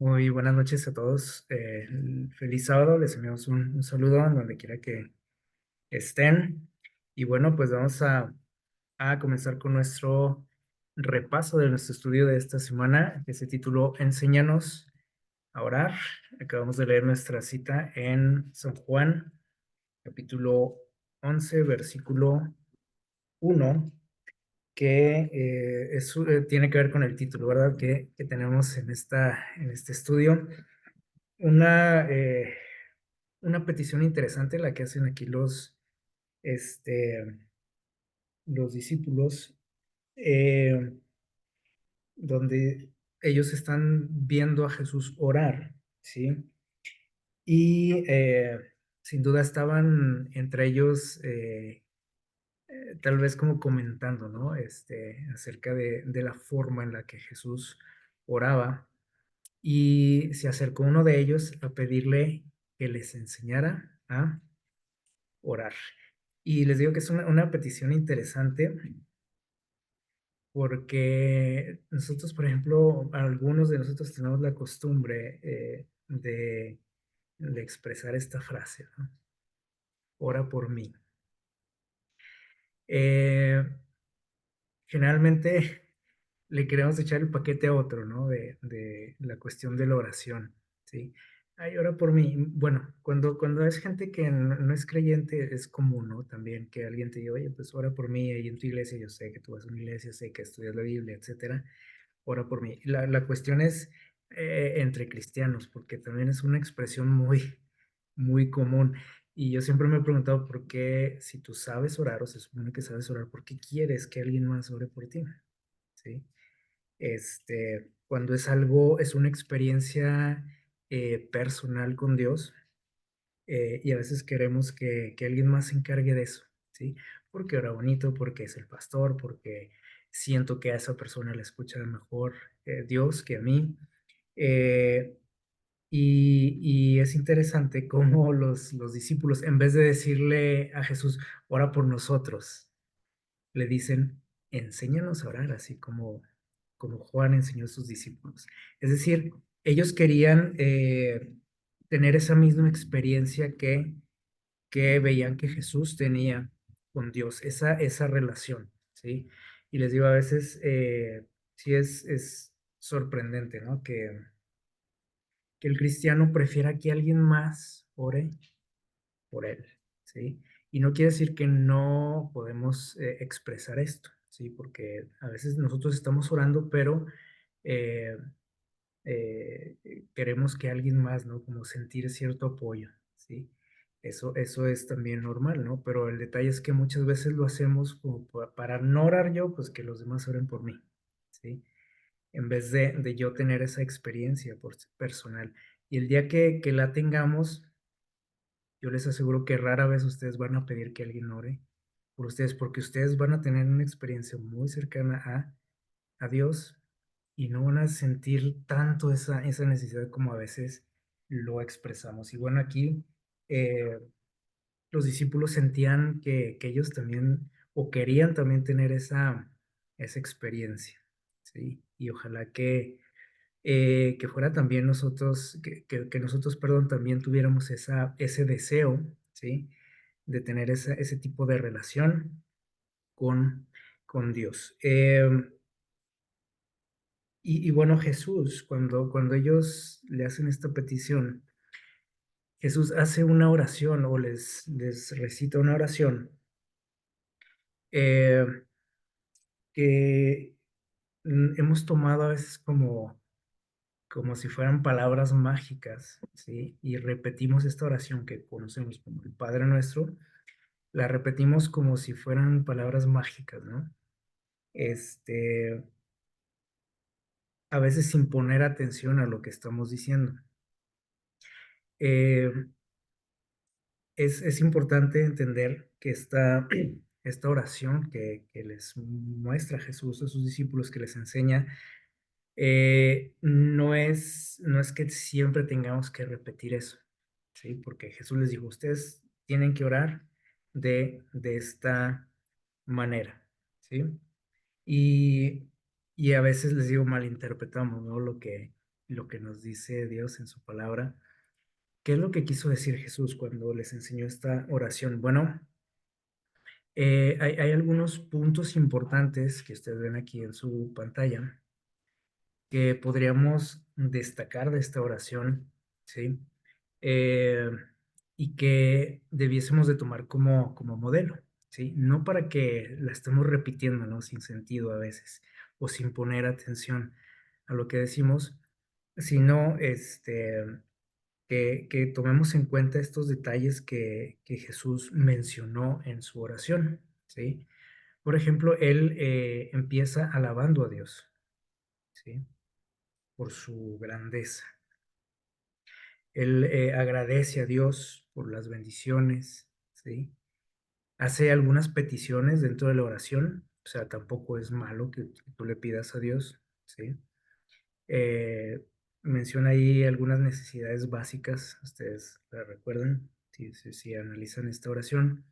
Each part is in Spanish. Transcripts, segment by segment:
Muy buenas noches a todos. Feliz sábado. Les enviamos un saludo en donde quiera que estén. Y bueno, pues vamos a comenzar con nuestro repaso de nuestro estudio de esta semana, que se tituló Enséñanos a orar. Acabamos de leer nuestra cita en San Juan, capítulo 11, versículo 1, que tiene que ver con el título, ¿verdad? Que tenemos en este estudio. Una, eh, una petición interesante la que hacen aquí este, los discípulos, eh, donde ellos están viendo a Jesús orar, ¿sí? Y sin duda estaban entre ellos, tal vez como comentando, ¿no? Acerca de la forma en la que Jesús oraba. Y se acercó uno de ellos a pedirle que les enseñara a orar. Y les digo que es una petición interesante porque nosotros, por ejemplo, algunos de nosotros tenemos la costumbre de expresar esta frase, ¿no? Ora por mí. Eh, Generalmente le queremos echar el paquete a otro, ¿no? De la cuestión de la oración, ¿sí? Ay, ora por mí. Bueno, cuando es gente que no es creyente, es común, ¿no? También que alguien te diga, oye, pues ora por mí ahí en tu iglesia, yo sé que tú vas a una iglesia, sé que estudias la Biblia, etcétera, ora por mí. La cuestión es entre cristianos, porque también es una expresión muy común. Y yo siempre me he preguntado por qué, si tú sabes orar o se supone que sabes orar, ¿por qué quieres que alguien más ore por ti? ¿Sí? Cuando es algo, es una experiencia personal con Dios, y a veces queremos que alguien más se encargue de eso, ¿sí? Porque ora bonito, porque es el pastor, porque siento que a esa persona le escucha mejor Dios que a mí. Eh, y es interesante cómo los discípulos, en vez de decirle a Jesús, ora por nosotros, le dicen, enséñanos a orar, así como Juan enseñó a sus discípulos. Es decir, ellos querían tener esa misma experiencia que veían que Jesús tenía con Dios, esa relación, ¿sí? Y les digo, a veces sí es sorprendente, ¿no? Que el cristiano prefiera que alguien más ore por él, ¿sí? Y no quiere decir que no podemos expresar esto, ¿sí? Porque a veces nosotros estamos orando, pero eh, queremos que alguien más, ¿no? Como sentir cierto apoyo, ¿sí? Eso es también normal, ¿no? Pero el detalle es que muchas veces lo hacemos como para no orar yo, pues que los demás oren por mí, ¿sí? En vez de yo tener esa experiencia personal. Y el día que la tengamos, yo les aseguro que rara vez ustedes van a pedir que alguien ore por ustedes, porque ustedes van a tener una experiencia muy cercana a Dios y no van a sentir tanto esa necesidad como a veces lo expresamos. Y bueno, aquí eh, los discípulos sentían que ellos también, o querían también tener esa experiencia, ¿sí? Y ojalá que fuera también nosotros, que nosotros, perdón, también tuviéramos ese deseo, ¿sí? De tener ese tipo de relación con, con Dios. Y bueno, Jesús, cuando ellos le hacen esta petición, Jesús hace una oración o les recita una oración eh, que hemos tomado a veces como si fueran palabras mágicas, ¿sí? Y repetimos esta oración que conocemos como el Padre Nuestro, la repetimos como si fueran palabras mágicas, ¿no? Este, a veces sin poner atención a lo que estamos diciendo. Eh, es importante entender que esta oración que les muestra Jesús a sus discípulos, que les enseña, no es que siempre tengamos que repetir eso, ¿sí? Porque Jesús les dijo, ustedes tienen que orar de esta manera, ¿sí? Y, y a veces les digo, malinterpretamos, ¿no? lo que nos dice Dios en su palabra. ¿Qué es lo que quiso decir Jesús cuando les enseñó esta oración? Bueno, hay algunos puntos importantes que ustedes ven aquí en su pantalla que podríamos destacar de esta oración, ¿sí? Eh, y que debiésemos de tomar como modelo, ¿sí? No para que la estemos repitiendo, ¿no? Sin sentido a veces, o sin poner atención a lo que decimos, sino que tomemos en cuenta estos detalles que Jesús mencionó en su oración, ¿sí? Por ejemplo, él empieza alabando a Dios, ¿sí? Por su grandeza. Él agradece a Dios por las bendiciones, ¿sí? Hace algunas peticiones dentro de la oración, o sea, tampoco es malo que tú le pidas a Dios, ¿sí? Eh, Menciona ahí algunas necesidades básicas, ustedes la recuerdan, si analizan esta oración,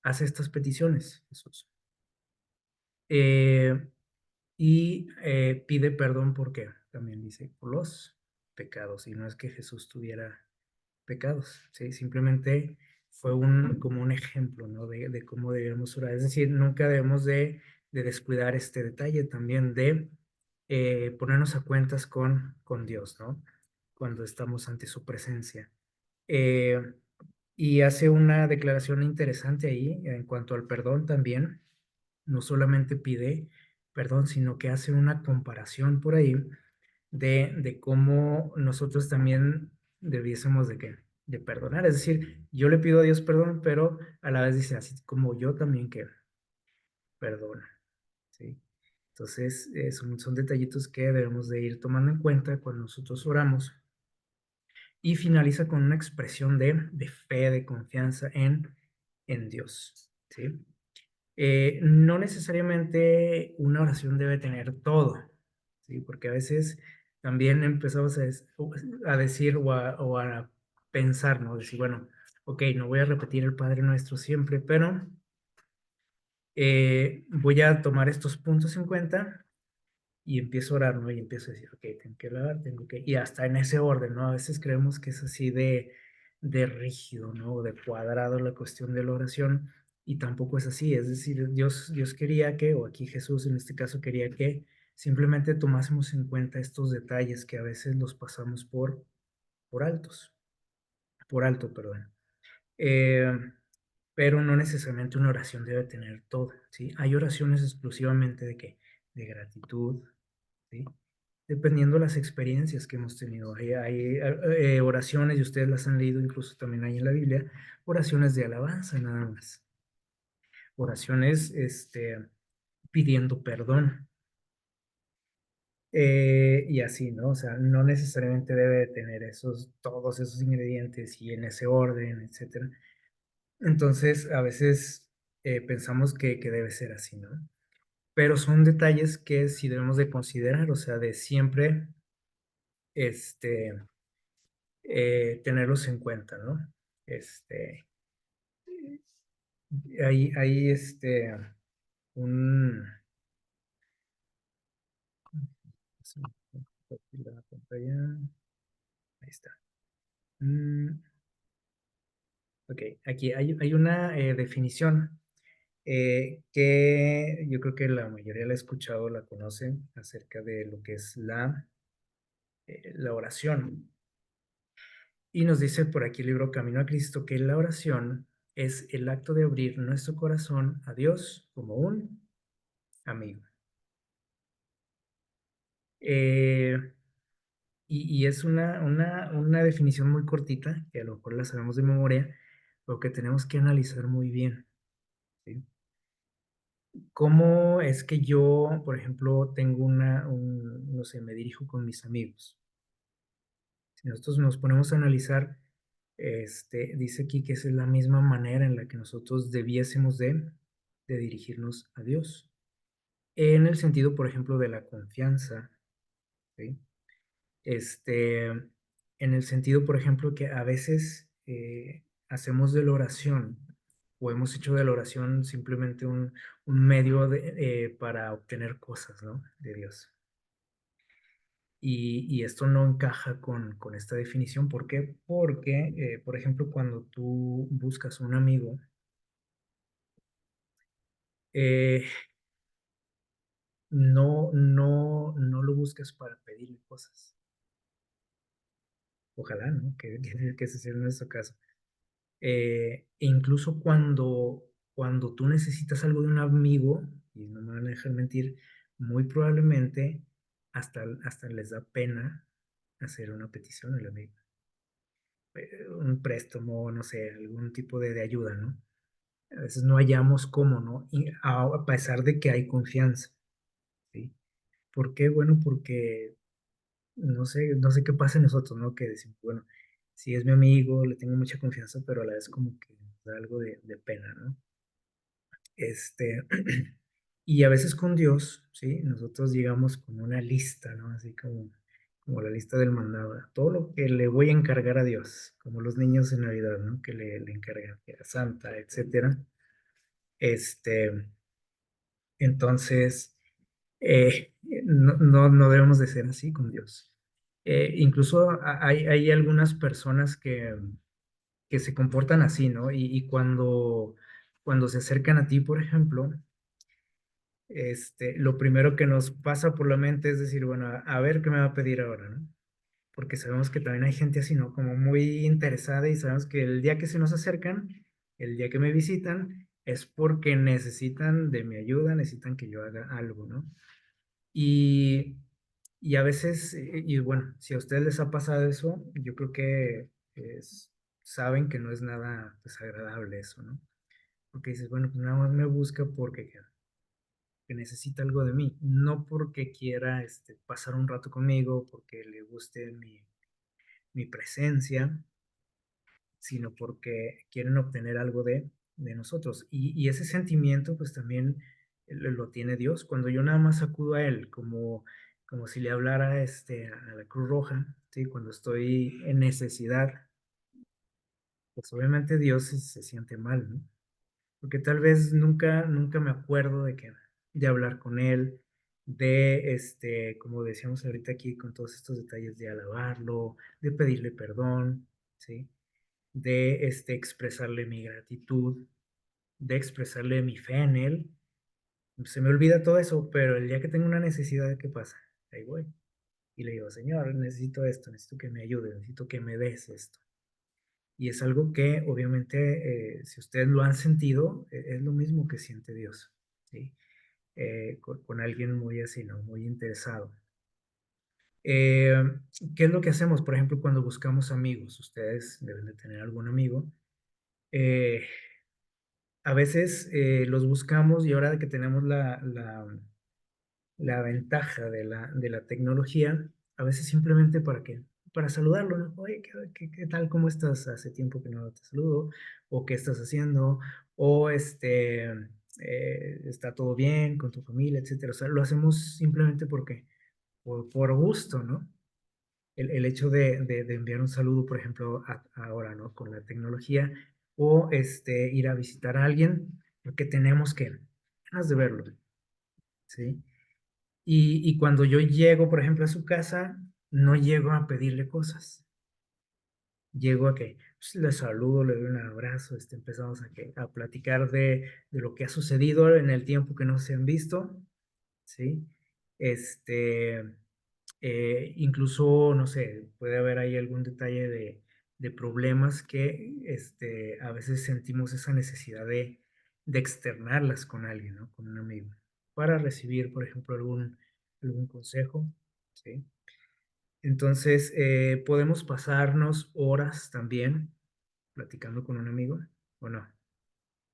hace estas peticiones, Jesús. Eh, y pide perdón porque también dice por los pecados, y no es que Jesús tuviera pecados, ¿sí? Simplemente fue como un ejemplo, ¿no? De cómo debemos orar. Es decir, nunca debemos de descuidar este detalle también de ponernos a cuentas con Dios, ¿no? Cuando estamos ante su presencia. Eh, y hace una declaración interesante ahí en cuanto al perdón también. No solamente pide perdón, sino que hace una comparación por ahí de cómo nosotros también debiésemos de qué, de perdonar. Es decir, yo le pido a Dios perdón, pero a la vez dice así como yo también que perdono, ¿sí? Entonces, son detallitos que debemos de ir tomando en cuenta cuando nosotros oramos. Y finaliza con una expresión de fe, de confianza en Dios, ¿sí? No necesariamente una oración debe tener todo, ¿sí? Porque a veces también empezamos a decir o a pensar, ¿no? Decir, bueno, ok, no voy a repetir el Padre Nuestro siempre, pero voy a tomar estos puntos en cuenta y empiezo a orar, ¿no? Y empiezo a decir, ok, tengo que orar, tengo que, y hasta en ese orden, ¿no? A veces creemos que es así de rígido, ¿no? De cuadrado la cuestión de la oración, y tampoco es así. Es decir, Dios quería que, o aquí Jesús en este caso quería que simplemente tomásemos en cuenta estos detalles que a veces los pasamos por altos, por alto, perdón. Eh, pero no necesariamente una oración debe tener todo, ¿sí? Hay oraciones exclusivamente de qué, de gratitud, ¿sí? Dependiendo de las experiencias que hemos tenido. Hay oraciones, y ustedes las han leído incluso también ahí en la Biblia, oraciones de alabanza nada más. Oraciones pidiendo perdón. Y así, ¿no? O sea, no necesariamente debe de tener todos esos ingredientes y en ese orden, etcétera. Entonces, a veces pensamos que debe ser así, ¿no? Pero son detalles que sí debemos de considerar, o sea, de siempre, este, tenerlos en cuenta, ¿no? Este, hay un, la pantalla, ahí está. Mm, ok, aquí hay una definición que yo creo que la mayoría la ha escuchado, la conocen acerca de lo que es la oración. Y nos dice por aquí el libro Camino a Cristo que la oración es el acto de abrir nuestro corazón a Dios como un amigo. Eh, y es una definición muy cortita, que a lo mejor la sabemos de memoria, pero que tenemos que analizar muy bien, ¿sí? ¿Cómo es que yo, por ejemplo, tengo no sé, me dirijo con mis amigos? Si nosotros nos ponemos a analizar, dice aquí que esa es la misma manera en la que nosotros debiésemos de dirigirnos a Dios. En el sentido, por ejemplo, de la confianza, ¿sí? En el sentido, por ejemplo, que a veces hacemos de la oración o hemos hecho de la oración simplemente un medio para obtener cosas, ¿no? De Dios. Y esto no encaja con esta definición. ¿Por qué? Porque, por ejemplo, cuando tú buscas un amigo, eh, no lo buscas para pedirle cosas. Ojalá, ¿no? Que ese sea nuestro caso. E incluso cuando tú necesitas algo de un amigo, y no me van a dejar mentir, muy probablemente hasta les da pena hacer una petición al amigo. Un préstamo, no sé, algún tipo de ayuda, ¿no? A veces no hallamos cómo, ¿no? Y a pesar de que hay confianza, ¿sí? ¿Por qué? Bueno, porque no sé qué pasa en nosotros, ¿no? Que decimos, bueno, si es mi amigo, le tengo mucha confianza, pero a la vez como que nos da algo de pena, ¿no? Este, y a veces con Dios, ¿sí? Nosotros llegamos con una lista, ¿no? Así como la lista del mandado, todo lo que le voy a encargar a Dios, como los niños en Navidad, ¿no? Que le encargan a Santa, etcétera. Este, entonces, no debemos de ser así con Dios. Incluso hay algunas personas que se comportan así, ¿no? Y cuando se acercan a ti, por ejemplo, lo primero que nos pasa por la mente es decir, bueno, a ver qué me va a pedir ahora, ¿no? Porque sabemos que también hay gente así, ¿no? Como muy interesada y sabemos que el día que se nos acercan, el día que me visitan, es porque necesitan de mi ayuda, necesitan que yo haga algo, ¿no? Y, y a veces, y bueno, si a ustedes les ha pasado eso, yo creo que saben que no es nada desagradable eso, ¿no? Porque dices, bueno, pues nada más me busca porque que necesita algo de mí, no porque quiera pasar un rato conmigo, porque le guste mi presencia, sino porque quieren obtener algo de nosotros. Y ese sentimiento pues también lo tiene Dios. Cuando yo nada más acudo a Él, como si le hablara a la Cruz Roja, ¿sí? Cuando estoy en necesidad, pues obviamente Dios se siente mal, ¿no? Porque tal vez nunca me acuerdo de hablar con él, como decíamos ahorita aquí, con todos estos detalles de alabarlo, de pedirle perdón, ¿sí? De expresarle mi gratitud, de expresarle mi fe en él. Se me olvida todo eso, pero el día que tengo una necesidad, ¿qué pasa? Ahí voy. Y le digo, Señor, necesito esto, necesito que me ayude, necesito que me des esto. Y es algo que obviamente, si ustedes lo han sentido, es lo mismo que siente Dios, ¿sí? Con alguien muy así, ¿no? Muy interesado. Eh, ¿Qué es lo que hacemos, por ejemplo, cuando buscamos amigos? Ustedes deben de tener algún amigo. Eh, a veces los buscamos y ahora que tenemos la ventaja de la tecnología, a veces simplemente para saludarlo, ¿no? Oye, ¿qué tal? ¿Cómo estás? Hace tiempo que no te saludo, o qué estás haciendo, o está todo bien con tu familia, etcétera. O sea, lo hacemos simplemente por gusto, ¿no? El hecho de enviar un saludo, por ejemplo, ahora, ¿no? Con la tecnología, o ir a visitar a alguien, porque tenemos ganas de verlo, ¿sí? Y cuando yo llego, por ejemplo, a su casa, no llego a pedirle cosas. Llego a que pues, le saludo, le doy un abrazo, empezamos a platicar de lo que ha sucedido en el tiempo que no se han visto, ¿sí? Este, Incluso, no sé, puede haber ahí algún detalle de problemas que a veces sentimos esa necesidad de externarlas con alguien, ¿no? Con un amigo, para recibir, por ejemplo, algún consejo, ¿sí? Entonces, podemos pasarnos horas también platicando con un amigo, ¿o no?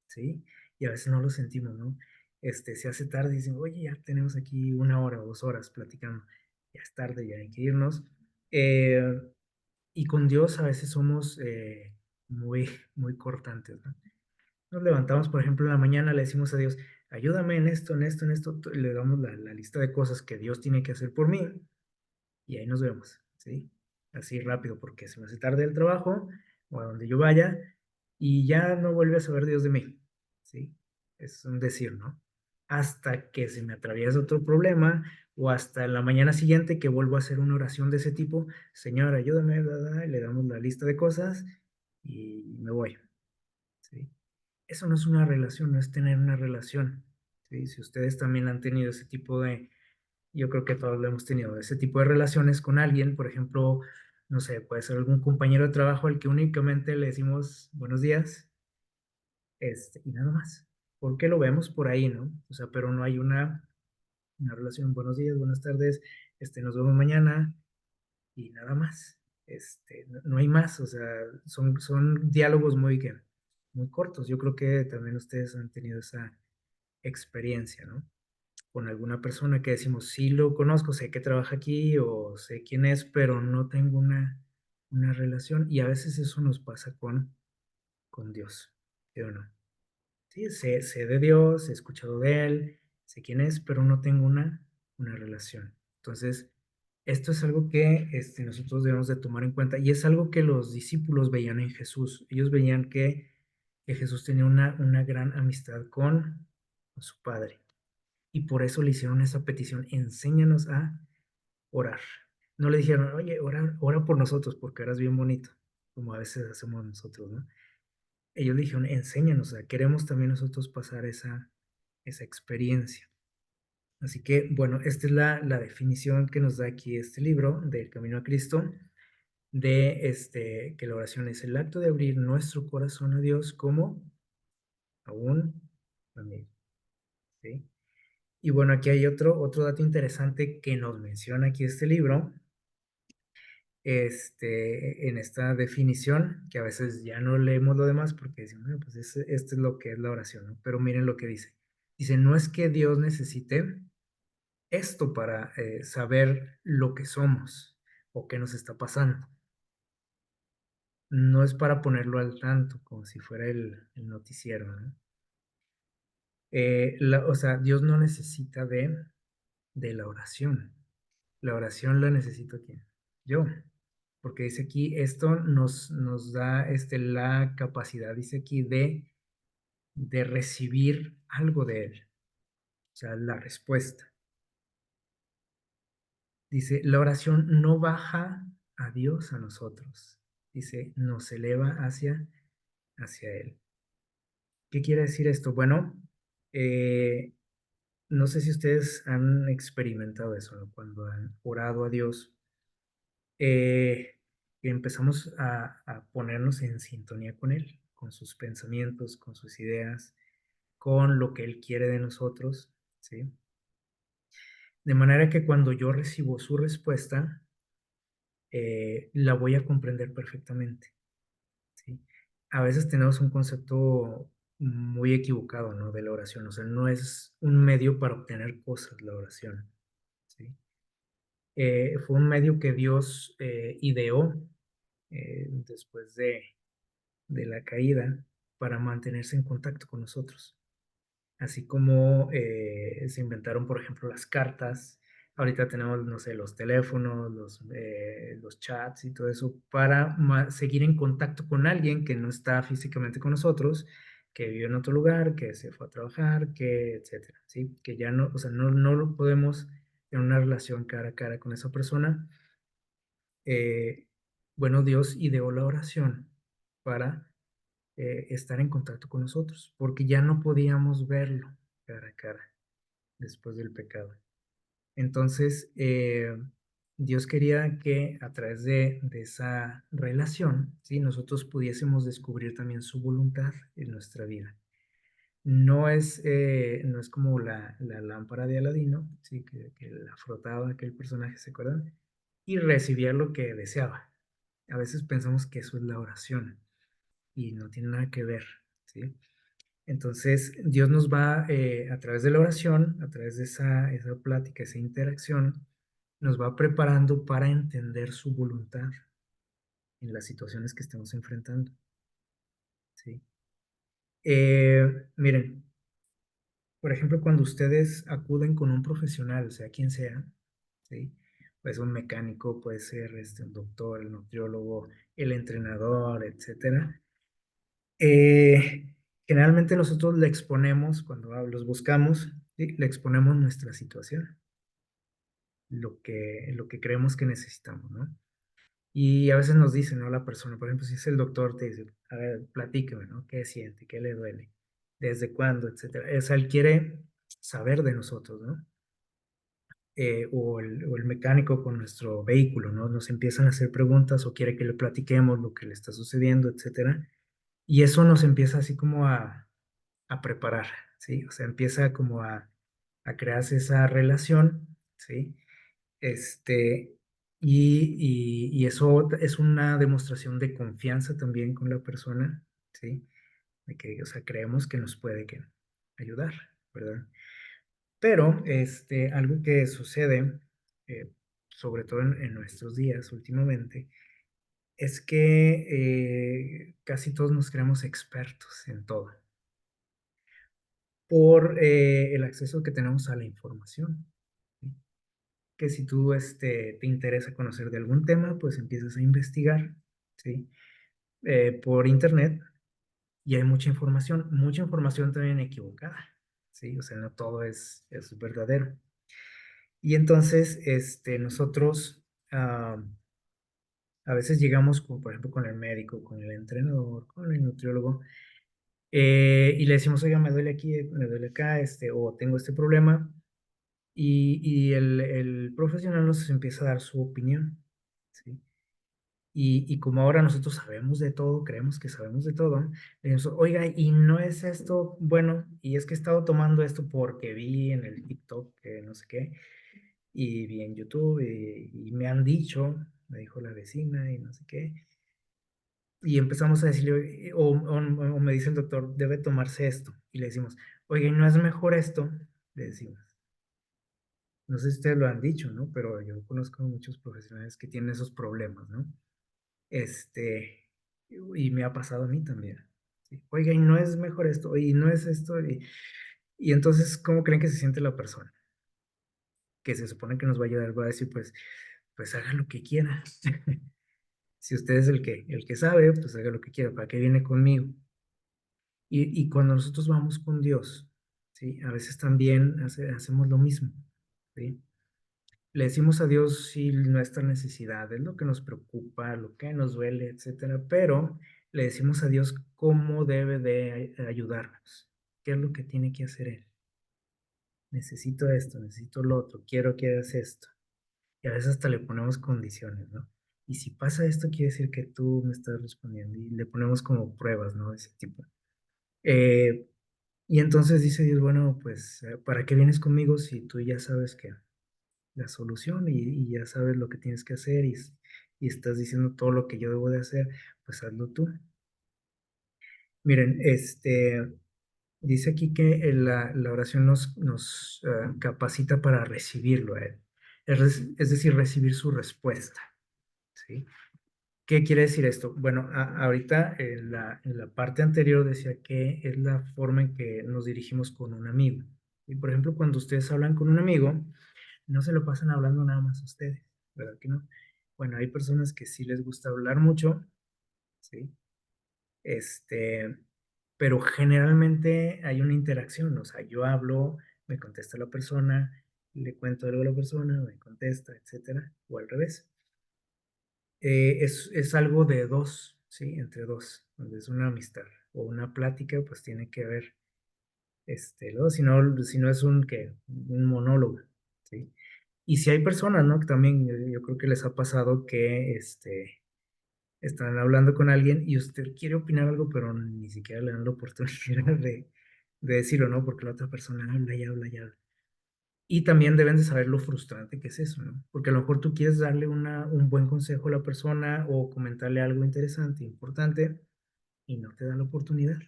¿Sí? Y a veces no lo sentimos, ¿no? Se hace tarde y dicen, oye, ya tenemos aquí 1 hora o 2 horas platicando, ya es tarde, ya hay que irnos. Eh, y con Dios a veces somos muy, muy cortantes, ¿no? Nos levantamos, por ejemplo, en la mañana, le decimos a Dios, ayúdame en esto, en esto, en esto, le damos la lista de cosas que Dios tiene que hacer por mí y ahí nos vemos, ¿sí? Así rápido, porque se me hace tarde el trabajo o a donde yo vaya y ya no vuelve a saber Dios de mí, ¿sí? Es un decir, ¿no? Hasta que se me atraviesa otro problema o hasta la mañana siguiente que vuelvo a hacer una oración de ese tipo, Señor, ayúdame, bla, bla, y le damos la lista de cosas y me voy, ¿sí? Eso no es una relación, no es tener una relación, ¿sí? Si ustedes también han tenido ese tipo de, yo creo que todos lo hemos tenido, ese tipo de relaciones con alguien, por ejemplo, no sé, puede ser algún compañero de trabajo al que únicamente le decimos buenos días, y nada más, porque lo vemos por ahí, ¿no? O sea, pero no hay una relación, buenos días, buenas tardes, nos vemos mañana y nada más. No, no hay más, o sea, son diálogos muy cortos. Yo creo que también ustedes han tenido esa experiencia, ¿no? Con alguna persona que decimos, sí lo conozco, sé que trabaja aquí o sé quién es, pero no tengo una relación. Y a veces eso nos pasa con Dios, ¿sí o no? Sí, sé de Dios, he escuchado de Él, sé quién es, pero no tengo una relación. Entonces, esto es algo que nosotros debemos de tomar en cuenta y es algo que los discípulos veían en Jesús. Ellos veían que Jesús tenía una gran amistad con su Padre y por eso le hicieron esa petición, enséñanos a orar. No le dijeron, oye, ora por nosotros porque eras bien bonito, como a veces hacemos nosotros, ¿no? Ellos le dijeron, enséñanos, o sea, queremos también nosotros pasar esa experiencia. Así que, bueno, esta es la definición que nos da aquí este libro del Camino a Cristo, de que la oración es el acto de abrir nuestro corazón a Dios como a un amigo, ¿sí? Y bueno, aquí hay otro dato interesante que nos menciona aquí este libro, en esta definición, que a veces ya no leemos lo demás porque decimos, bueno, pues esto es lo que es la oración, ¿no? Pero miren lo que dice. Dice, no es que Dios necesite esto para saber lo que somos o qué nos está pasando. No es para ponerlo al tanto, como si fuera el noticiero, ¿no? O sea, Dios no necesita de la oración. La oración la necesito quién? Yo. Porque dice aquí, esto nos da la capacidad, dice aquí, de recibir algo de Él. O sea, la respuesta. Dice, la oración no baja a Dios a nosotros. Dice, nos eleva hacia Él. ¿Qué quiere decir esto? Bueno, eh, no sé si ustedes han experimentado eso, ¿no? Cuando han orado a Dios, que empezamos a ponernos en sintonía con Él, con sus pensamientos, con sus ideas, con lo que Él quiere de nosotros, ¿sí? De manera que cuando yo recibo su respuesta, la voy a comprender perfectamente, ¿sí? A veces tenemos un concepto muy equivocado, ¿no? De la oración, o sea, no es un medio para obtener cosas la oración, ¿sí? Fue un medio que Dios ideó después de la caída para mantenerse en contacto con nosotros. Así como se inventaron, por ejemplo, las cartas. Ahorita tenemos, no sé, los teléfonos, los chats y todo eso para seguir en contacto con alguien que no está físicamente con nosotros, que vive en otro lugar, que se fue a trabajar, que etcétera, ¿sí? Que ya no, o sea, no lo podemos en una relación cara a cara con esa persona. Eh, bueno, Dios ideó la oración para estar en contacto con nosotros, porque ya no podíamos verlo cara a cara después del pecado. Entonces, Dios quería que a través de esa relación, ¿sí? Nosotros pudiésemos descubrir también su voluntad en nuestra vida. No es como la lámpara de Aladino, ¿sí? Que la frotaba aquel personaje, ¿se acuerdan? Y recibía lo que deseaba. A veces pensamos que eso es la oración y no tiene nada que ver, ¿sí? Entonces, Dios nos va, a través de la oración, a través de esa plática, esa interacción, nos va preparando para entender su voluntad en las situaciones que estamos enfrentando, ¿sí? Miren, por ejemplo, cuando ustedes acuden con un profesional, sea quien sea, ¿sí? Puede ser un mecánico, puede ser un doctor, el nutriólogo, el entrenador, etcétera. Generalmente nosotros le exponemos, cuando los buscamos, ¿sí? Le exponemos nuestra situación. lo que creemos que necesitamos, ¿no? Y a veces nos dice, ¿no? La persona, por ejemplo, si es el doctor, te dice, a ver, platícame, ¿no? ¿Qué siente? ¿Qué le duele? ¿Desde cuándo? Etcétera. O sea, él quiere saber de nosotros, ¿no? O el mecánico con nuestro vehículo, ¿no? Nos empiezan a hacer preguntas o quiere que le platiquemos lo que le está sucediendo, etcétera. Y eso nos empieza así como a preparar, ¿sí? O sea, empieza como a crearse esa relación, ¿sí? Este, y eso es una demostración de confianza también con la persona, ¿sí? De que, o sea, creemos que nos puede que ayudar, ¿verdad? Pero, algo que sucede, eh, sobre todo en nuestros días últimamente, es que casi todos nos creemos expertos en todo por el acceso que tenemos a la información, ¿sí? Que si tú te interesa conocer de algún tema, pues empiezas a investigar, ¿sí? Por internet y hay mucha información también equivocada, ¿sí? O sea, no todo es verdadero. Y entonces, nosotros a veces llegamos, por ejemplo, con el médico, con el entrenador, con el nutriólogo, y le decimos, oiga, me duele aquí, me duele acá, o tengo este problema, y el profesional nos empieza a dar su opinión, ¿sí? Y como ahora nosotros sabemos de todo, creemos que sabemos de todo, le decimos, oiga, y no es esto, bueno, y es que he estado tomando esto porque vi en el TikTok, que no sé qué, y vi en YouTube, y me han dicho, me dijo la vecina, y no sé qué, y empezamos a decirle, o me dice el doctor, debe tomarse esto, y le decimos, oiga, ¿y no es mejor esto? Le decimos. No sé si ustedes lo han dicho, ¿no? Pero yo conozco muchos profesionales que tienen esos problemas, ¿no? Este, y me ha pasado a mí también. ¿Sí? Oiga, y no es mejor esto, y no es esto, y entonces, ¿cómo creen que se siente la persona? Que se supone que nos va a ayudar, va a decir, pues haga lo que quiera. Si usted es el que sabe, pues haga lo que quiera, ¿para qué viene conmigo? Y cuando nosotros vamos con Dios, ¿sí? A veces también hacemos lo mismo, ¿sí? Le decimos a Dios sí nuestra necesidad, es lo que nos preocupa, lo que nos duele, etcétera, pero le decimos a Dios cómo debe de ayudarnos, qué es lo que tiene que hacer Él. Necesito esto, necesito lo otro, quiero que hagas esto. Y a veces hasta le ponemos condiciones, ¿no? Y si pasa esto, quiere decir que tú me estás respondiendo y le ponemos como pruebas, ¿no? De ese tipo. Eh, y entonces dice Dios, bueno, pues, ¿para qué vienes conmigo si tú ya sabes que la solución y ya sabes lo que tienes que hacer y estás diciendo todo lo que yo debo de hacer, pues hazlo tú? Miren, dice aquí que la oración nos capacita para recibirlo a Él, es decir, recibir su respuesta, ¿sí? ¿Qué quiere decir esto? Bueno, ahorita en la parte anterior decía que es la forma en que nos dirigimos con un amigo. Y por ejemplo, cuando ustedes hablan con un amigo, no se lo pasan hablando nada más a ustedes, ¿verdad que no? Bueno, hay personas que sí les gusta hablar mucho, ¿sí? Este, pero generalmente hay una interacción, o sea, yo hablo, me contesta la persona, le cuento algo a la persona, me contesta, etcétera, o al revés. Es algo de dos, ¿sí? Entre dos, donde es una amistad o una plática, pues tiene que haber, luego, si no es un monólogo, ¿sí? Y si hay personas, ¿no? Que también yo creo que les ha pasado que, están hablando con alguien y usted quiere opinar algo, pero ni siquiera le dan la oportunidad de decirlo, ¿no? Porque la otra persona habla y habla y habla. Y también deben de saber lo frustrante que es eso, ¿no? Porque a lo mejor tú quieres darle un buen consejo a la persona o comentarle algo interesante, importante, y no te dan la oportunidad.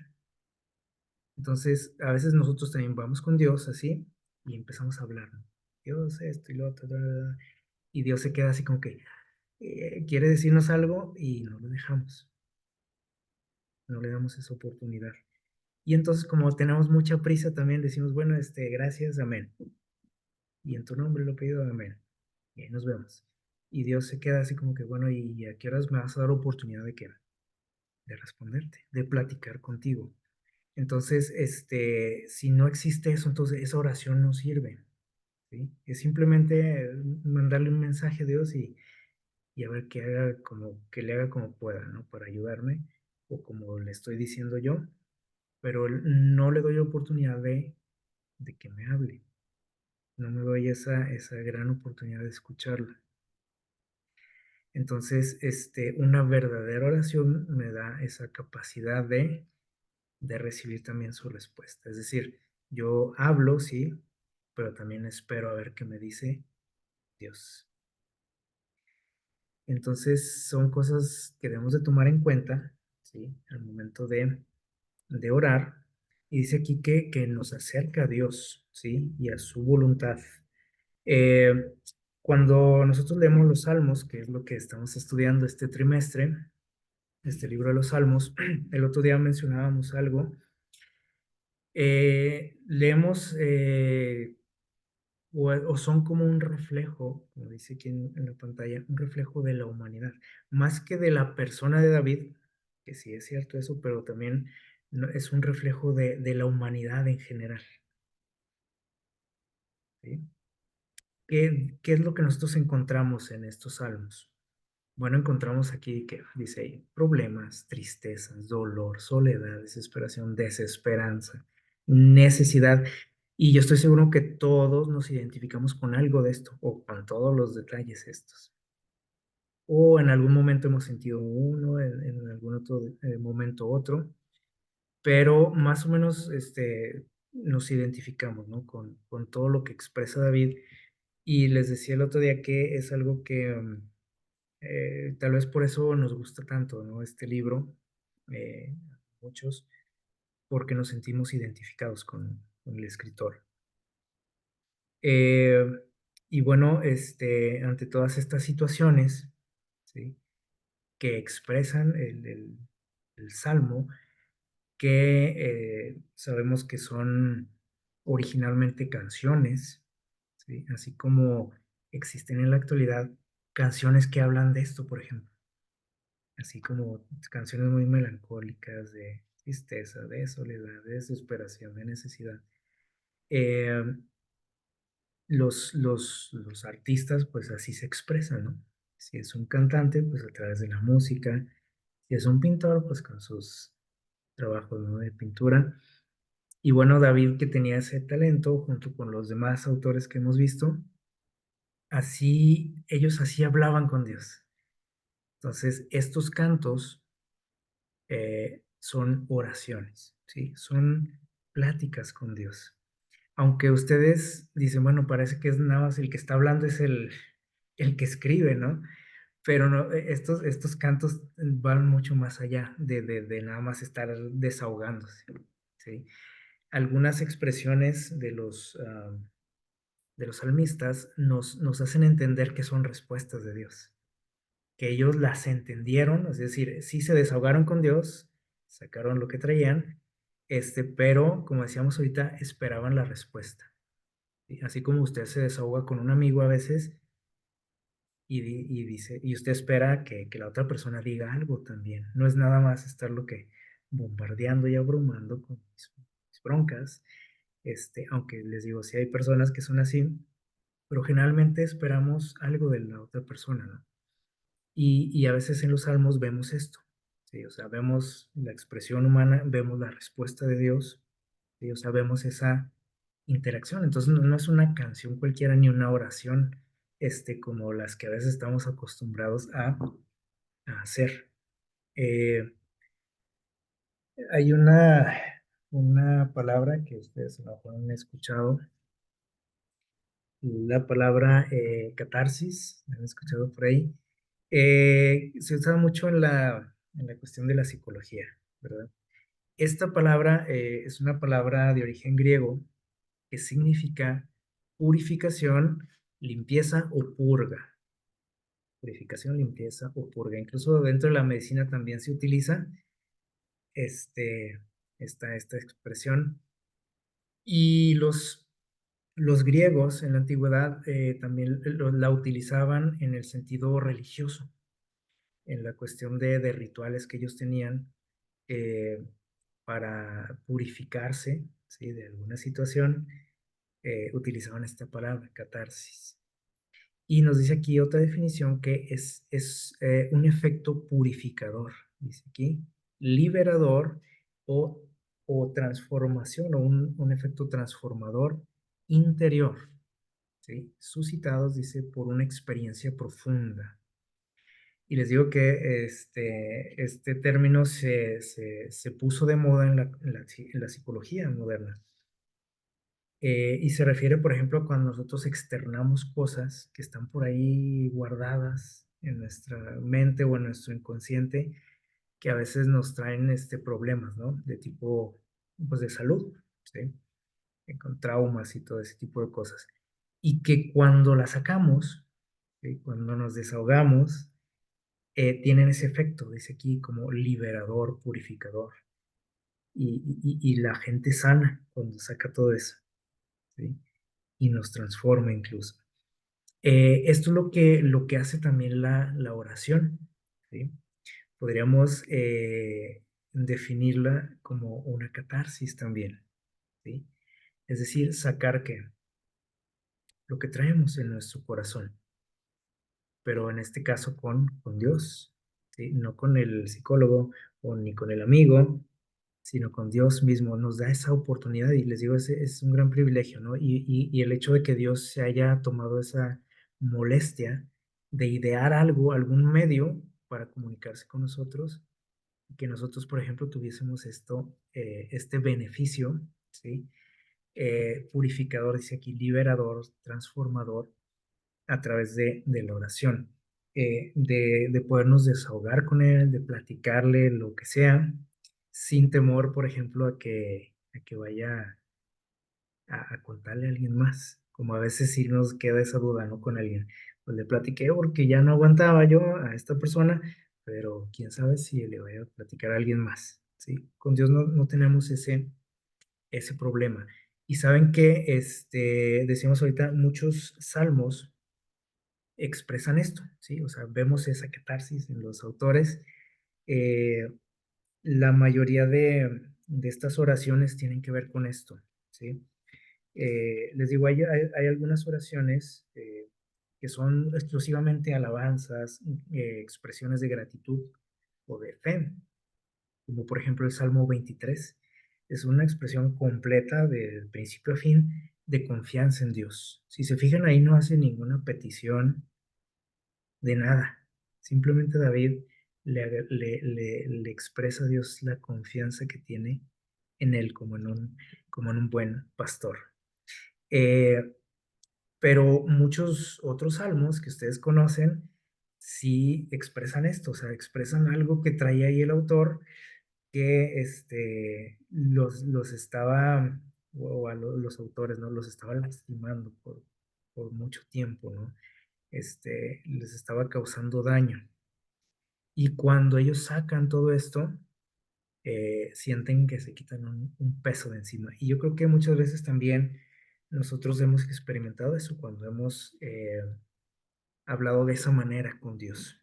Entonces, a veces nosotros también vamos con Dios así y empezamos a hablar, ¿no? Dios, esto y lo otro, bla, bla, bla, y Dios se queda así como que quiere decirnos algo y no lo dejamos, no le damos esa oportunidad. Y entonces, como tenemos mucha prisa, también decimos, bueno, gracias, amén. Y en tu nombre lo pido, amén. Y ahí nos vemos. Y Dios se queda así como que, bueno, ¿y a qué horas me vas a dar oportunidad de qué? De responderte, de platicar contigo. Entonces, si no existe eso, entonces esa oración no sirve. ¿sí? Es simplemente mandarle un mensaje a Dios y a ver que haga como, que le haga como pueda, ¿no? Para ayudarme, o como le estoy diciendo yo, pero no le doy oportunidad de que me hable. No me doy esa gran oportunidad de escucharla. Entonces, una verdadera oración me da esa capacidad de recibir también su respuesta. Es decir, yo hablo, sí, pero también espero a ver qué me dice Dios. Entonces, son cosas que debemos de tomar en cuenta, ¿sí? Al momento de orar. Y dice aquí que nos acerca a Dios, ¿sí? Y a su voluntad. Eh, Cuando nosotros leemos los Salmos, que es lo que estamos estudiando este trimestre, este libro de los Salmos, el otro día mencionábamos algo, leemos o son como un reflejo, como dice aquí en la pantalla, un reflejo de la humanidad, más que de la persona de David, que sí es cierto eso, pero también es un reflejo de la humanidad en general. ¿Sí? ¿Qué es lo que nosotros encontramos en estos salmos? Bueno, encontramos aquí que dice ahí, problemas, tristezas, dolor, soledad, desesperación, desesperanza, necesidad. Y yo estoy seguro que todos nos identificamos con algo de esto o con todos los detalles estos. O en algún momento hemos sentido uno, en algún otro momento otro, pero más o menos nos identificamos, ¿no? Con todo lo que expresa David. Y les decía el otro día que es algo que tal vez por eso nos gusta tanto, ¿no? Este libro, muchos, porque nos sentimos identificados con el escritor. Eh, y bueno, ante todas estas situaciones, ¿sí? Que expresan el Salmo, que sabemos que son originalmente canciones, ¿sí? Así como existen en la actualidad canciones que hablan de esto, por ejemplo, así como canciones muy melancólicas de tristeza, de soledad, de desesperación, de necesidad. Eh, los artistas, pues así se expresan, ¿no? Si es un cantante, pues a través de la música. Si es un pintor, pues con sus trabajos, ¿no? De pintura. Y bueno, David, que tenía ese talento, junto con los demás autores que hemos visto, así, ellos así hablaban con Dios. Entonces, estos cantos son oraciones, ¿sí? Son pláticas con Dios. Aunque ustedes dicen, bueno, parece que es nada más el que está hablando es el que escribe, ¿no? Pero no, estos cantos van mucho más allá de nada más estar desahogándose, ¿sí? Algunas expresiones de los salmistas nos hacen entender que son respuestas de Dios, que ellos las entendieron, es decir, sí se desahogaron con Dios, sacaron lo que traían, pero como decíamos ahorita, esperaban la respuesta. ¿Sí? Así como usted se desahoga con un amigo a veces y dice, y usted espera que la otra persona diga algo también. No es nada más estar lo que bombardeando y abrumando con mis broncas, aunque les digo, sí hay personas que son así, pero generalmente esperamos algo de la otra persona, ¿no? Y a veces en los salmos vemos esto, ¿sí? O sea, vemos la expresión humana, vemos la respuesta de Dios, ¿sí? O sea, vemos esa interacción. Entonces no es una canción cualquiera ni una oración, como las que a veces estamos acostumbrados a hacer. Eh, Hay una palabra que ustedes a lo mejor han escuchado, la palabra catarsis, ¿la han escuchado por ahí? Se usa mucho en la cuestión de la psicología, ¿verdad? Esta palabra es una palabra de origen griego que significa purificación, limpieza o purga. Purificación, limpieza o purga. Incluso dentro de la medicina también se utiliza este, esta expresión. Y los griegos en la antigüedad también la utilizaban en el sentido religioso, en la cuestión de rituales que ellos tenían para purificarse, ¿sí? De alguna situación. utilizaban esta palabra, catarsis. Y nos dice aquí otra definición que es un efecto purificador, dice aquí, liberador o, o transformación o un efecto transformador interior, ¿sí? Suscitados, dice, por una experiencia profunda. Y les digo que este término se puso de moda en la psicología moderna. Y se refiere, por ejemplo, cuando nosotros externamos cosas que están por ahí guardadas en nuestra mente o en nuestro inconsciente, que a veces nos traen problemas, ¿no? De tipo, pues de salud, ¿sí? Con traumas y todo ese tipo de cosas. Y que cuando las sacamos, ¿sí? Cuando nos desahogamos, tienen ese efecto, dice aquí, como liberador, purificador. Y la gente sana cuando saca todo eso, ¿sí? Y nos transforma incluso. Esto es lo que hace también la oración, ¿sí? Podríamos definirla como una catarsis también, ¿sí? Es decir, sacar que lo que traemos en nuestro corazón, pero en este caso con Dios, ¿sí? No con el psicólogo o ni con el amigo, sino con Dios mismo. Nos da esa oportunidad y les digo, es un gran privilegio, ¿no? Y el hecho de que Dios se haya tomado esa molestia de idear algo, algún medio para comunicarse con nosotros, y que nosotros, por ejemplo, tuviésemos este beneficio, ¿sí? Purificador, dice aquí, liberador, transformador, a través de la oración, de podernos desahogar con Él, de platicarle lo que sea, sin temor, por ejemplo, a que vaya a contarle a alguien más, como a veces sí nos queda esa duda, ¿no? Con alguien, pues le platiqué porque ya no aguantaba yo a esta persona, pero quién sabe si le voy a platicar a alguien más, ¿sí? Con Dios no tenemos ese problema. Y saben que, decíamos ahorita, muchos salmos expresan esto, ¿sí? O sea, vemos esa catarsis en los autores. Eh, la mayoría de estas oraciones tienen que ver con esto, ¿sí? Les digo, hay algunas oraciones que son exclusivamente alabanzas, expresiones de gratitud o de fe, como por ejemplo el Salmo 23. Es una expresión completa de principio a fin de confianza en Dios. Si se fijan ahí no hace ninguna petición de nada. Simplemente David le expresa a Dios la confianza que tiene en él como en un buen pastor. Eh, pero muchos otros salmos que ustedes conocen sí expresan esto, o sea, expresan algo que traía ahí el autor que los estaba, o a los autores, ¿no? Los estaba lastimando por mucho tiempo, ¿no? Les estaba causando daño. Y cuando ellos sacan todo esto, sienten que se quitan un peso de encima. Y yo creo que muchas veces también nosotros hemos experimentado eso cuando hemos hablado de esa manera con Dios.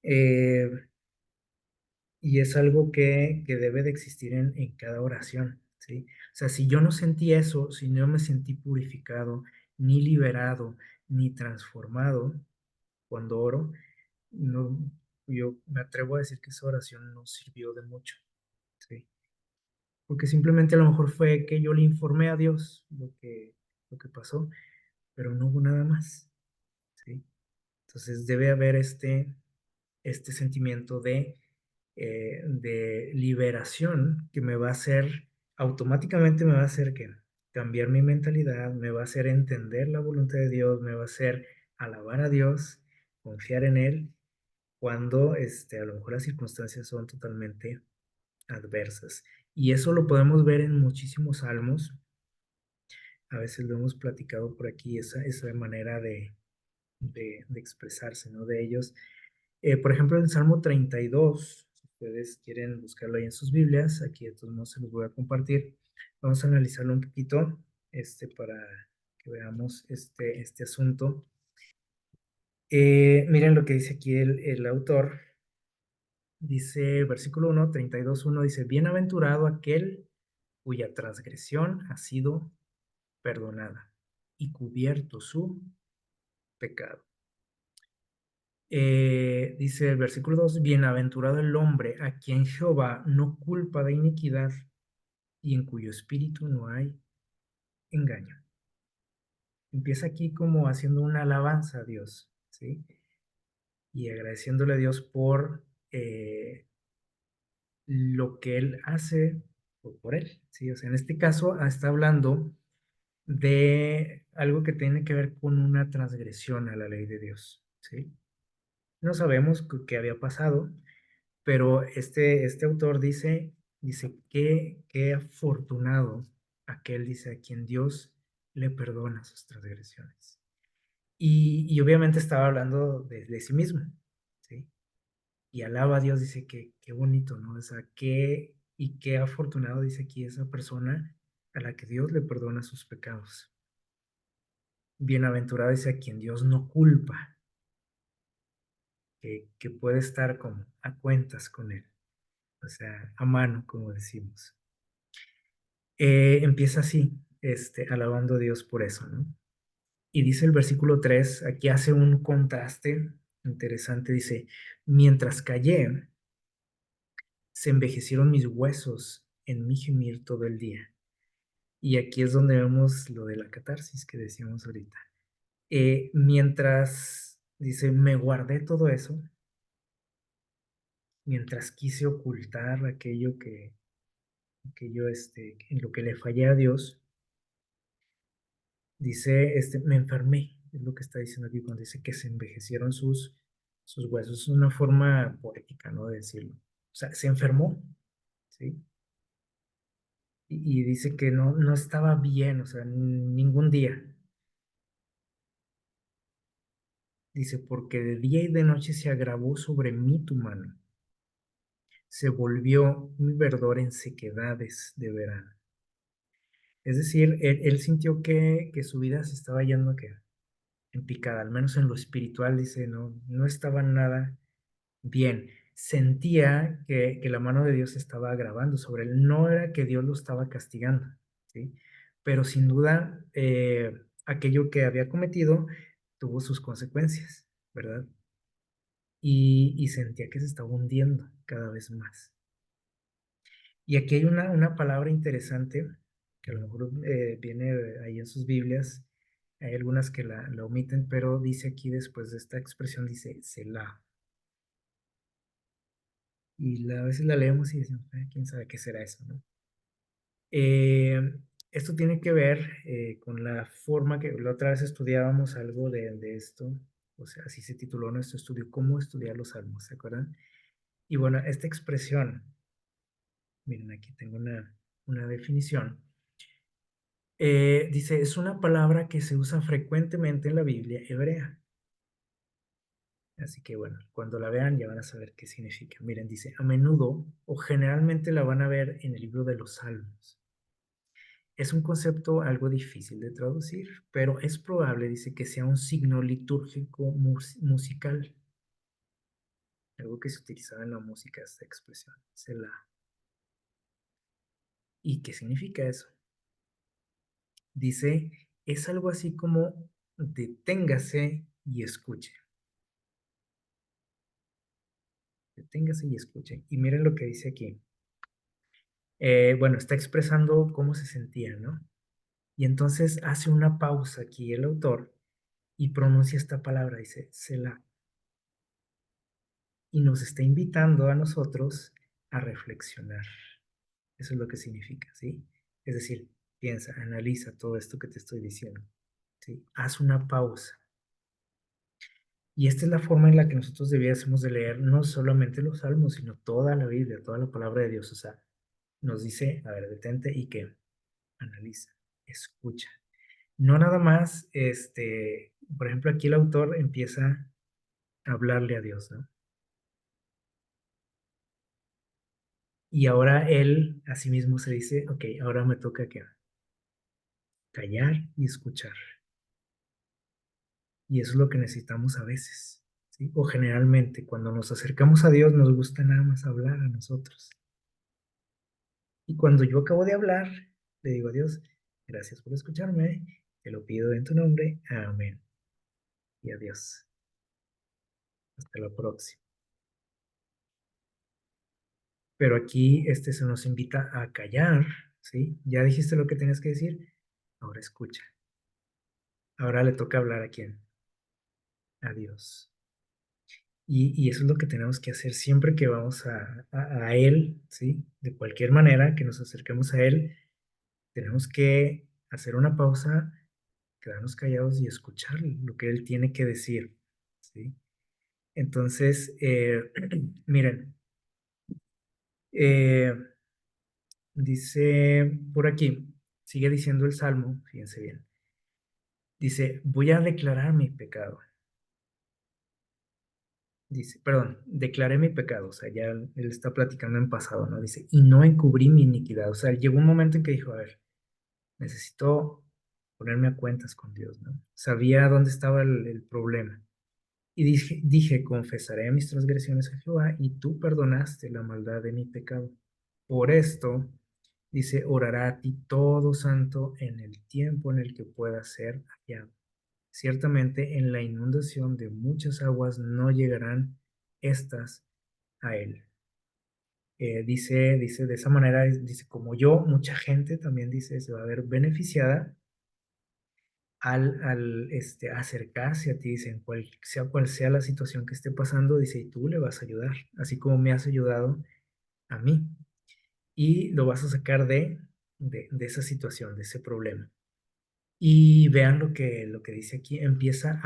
Eh, y es algo que debe de existir en cada oración, ¿sí? O sea, si yo no sentí eso, si no me sentí purificado, ni liberado, ni transformado cuando oro, no, yo me atrevo a decir que esa oración no sirvió de mucho, ¿sí? Porque simplemente a lo mejor fue que yo le informé a Dios lo que pasó, pero no hubo nada más, ¿sí? Entonces debe haber este sentimiento de liberación que me va a hacer, automáticamente me va a hacer que cambiar mi mentalidad, me va a hacer entender la voluntad de Dios, me va a hacer alabar a Dios, confiar en Él, cuando a lo mejor las circunstancias son totalmente adversas. Y eso lo podemos ver en muchísimos salmos. A veces lo hemos platicado por aquí, esa manera de expresarse, ¿no? De ellos. Por ejemplo, el Salmo 32, si ustedes quieren buscarlo ahí en sus Biblias, aquí de todos modos se los voy a compartir. Vamos a analizarlo un poquito, para que veamos este asunto. Miren lo que dice aquí el autor. Dice, versículo 1, 32:1, dice, bienaventurado aquel cuya transgresión ha sido perdonada y cubierto su pecado. Dice el versículo 2: bienaventurado el hombre a quien Jehová no culpa de iniquidad y en cuyo espíritu no hay engaño. Empieza aquí como haciendo una alabanza a Dios, ¿sí? Y agradeciéndole a Dios por lo que Él hace por él, ¿sí? O sea, en este caso está hablando de algo que tiene que ver con una transgresión a la ley de Dios, ¿sí? No sabemos qué había pasado, pero este autor dice qué afortunado aquel, dice, a quien Dios le perdona sus transgresiones. Y obviamente estaba hablando de sí mismo, ¿sí? Y alaba a Dios, dice que qué bonito, ¿no? O sea, qué afortunado, dice aquí, esa persona a la que Dios le perdona sus pecados. Bienaventurado dice a quien Dios no culpa, que puede estar como a cuentas con él, o sea, a mano, como decimos. Empieza así, alabando a Dios por eso, ¿no? Y dice el versículo 3, aquí hace un contraste interesante, dice, mientras callé, se envejecieron mis huesos en mi gemir todo el día. Y aquí es donde vemos lo de la catarsis que decíamos ahorita. Mientras, dice, me guardé todo eso, mientras quise ocultar aquello que yo, en lo que le fallé a Dios, dice, me enfermé, es lo que está diciendo aquí cuando dice que se envejecieron sus huesos. Es una forma poética, ¿no? De decirlo. O sea, se enfermó, ¿sí? Y dice que no estaba bien, o sea, ningún día. Dice, porque de día y de noche se agravó sobre mí tu mano. Se volvió mi verdor en sequedades de verano. Es decir, él sintió que su vida se estaba yendo en picada, al menos en lo espiritual, dice, no estaba nada bien. Sentía que la mano de Dios estaba agravando sobre él. No era que Dios lo estaba castigando, ¿sí? Pero sin duda, aquello que había cometido tuvo sus consecuencias, ¿verdad? Y sentía que se estaba hundiendo cada vez más. Y aquí hay una palabra interesante que a lo mejor viene ahí en sus Biblias. Hay algunas que la omiten, pero dice aquí después de esta expresión, dice Selah. Y a veces la leemos y decimos, quién sabe qué será eso, ¿no? Eh, Esto tiene que ver con la forma que la otra vez estudiábamos algo de esto, o sea, así se tituló nuestro estudio, cómo estudiar los salmos, ¿se acuerdan? Y bueno, esta expresión, miren, aquí tengo una definición. Dice, es una palabra que se usa frecuentemente en la Biblia hebrea. Así que bueno, cuando la vean ya van a saber qué significa. Miren, dice, a menudo o generalmente la van a ver en el libro de los Salmos. Es un concepto algo difícil de traducir, pero es probable, dice, que sea un signo litúrgico musical, algo que se utilizaba en la música, esta expresión, Selah. ¿Y qué significa eso? Dice, es algo así como deténgase y escuche. Deténgase y escuche. Y miren lo que dice aquí. Bueno, está expresando cómo se sentía, ¿no? Y entonces hace una pausa aquí el autor y pronuncia esta palabra, dice, Selah. Y nos está invitando a nosotros a reflexionar. Eso es lo que significa, ¿sí? Es decir, piensa, analiza todo esto que te estoy diciendo, ¿sí? Haz una pausa. Y esta es la forma en la que nosotros debiésemos de leer no solamente los salmos, sino toda la Biblia, toda la palabra de Dios. O sea, nos dice, a ver, detente y que analiza, escucha. No nada más, por ejemplo, aquí el autor empieza a hablarle a Dios, ¿no? Y ahora él a sí mismo se dice, ok, ahora me toca que callar y escuchar. Y eso es lo que necesitamos a veces, ¿sí? O generalmente cuando nos acercamos a Dios nos gusta nada más hablar a nosotros. Y cuando yo acabo de hablar, le digo a Dios, Gracias por escucharme. Te lo pido en tu nombre. Amén. Y adiós. Hasta la próxima. Pero aquí se nos invita a callar, ¿sí? Ya dijiste lo que tenías que decir, ahora escucha. Ahora le toca hablar a quién, a Dios. Y eso es lo que tenemos que hacer siempre que vamos a Él, ¿sí? De cualquier manera que nos acerquemos a Él, tenemos que hacer una pausa, quedarnos callados y escuchar lo que Él tiene que decir, ¿sí? Entonces, miren, eh, dice por aquí, sigue diciendo el Salmo, fíjense bien. Dice, voy a declarar mi pecado. Dice, perdón, declaré mi pecado. O sea, ya él está platicando en pasado, ¿no? Dice, y no encubrí mi iniquidad. O sea, llegó un momento en que dijo, a ver, necesito ponerme a cuentas con Dios, ¿no? Sabía dónde estaba el problema. Y dije, confesaré mis transgresiones a Jehová y tú perdonaste la maldad de mi pecado. Por esto, dice, orará a ti todo santo en el tiempo en el que pueda ser hallado. Ciertamente en la inundación de muchas aguas no llegarán estas a él. Dice de esa manera, dice, como yo, mucha gente también dice, se va a ver beneficiada al acercarse a ti, dice, sea cual sea la situación que esté pasando, dice, y tú le vas a ayudar, así como me has ayudado a mí, y lo vas a sacar de esa situación, de ese problema. Y vean lo que dice aquí, empieza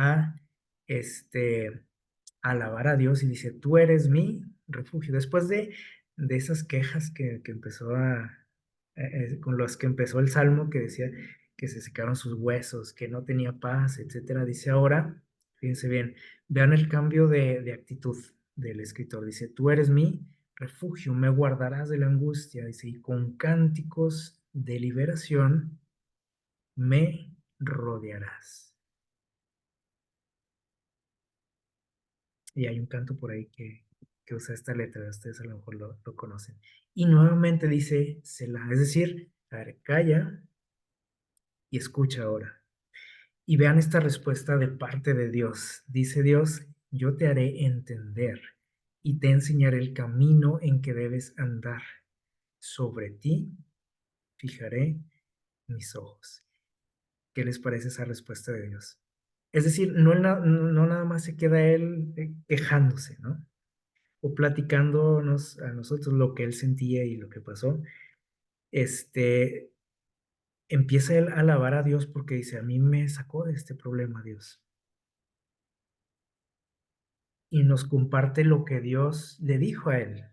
este, alabar a Dios y dice, tú eres mi refugio. Después de esas quejas que empezó con las que empezó el Salmo, que decía que se secaron sus huesos, que no tenía paz, etcétera, dice ahora, fíjense bien, vean el cambio de actitud del escritor. Dice, tú eres mi refugio, me guardarás de la angustia, dice, y con cánticos de liberación me rodearás. Y hay un canto por ahí que usa esta letra, ustedes a lo mejor lo conocen. Y nuevamente dice Selah, es decir, a ver, calla y escucha ahora. Y vean esta respuesta de parte de Dios. Dice Dios, yo te haré entender y te enseñaré el camino en que debes andar. Sobre ti fijaré mis ojos. ¿Qué les parece esa respuesta de Dios? Es decir, no nada más se queda él quejándose, ¿no? O platicándonos a nosotros lo que él sentía y lo que pasó, este, empieza él a alabar a Dios porque dice, a mí me sacó de este problema Dios. Y nos comparte lo que Dios le dijo a él.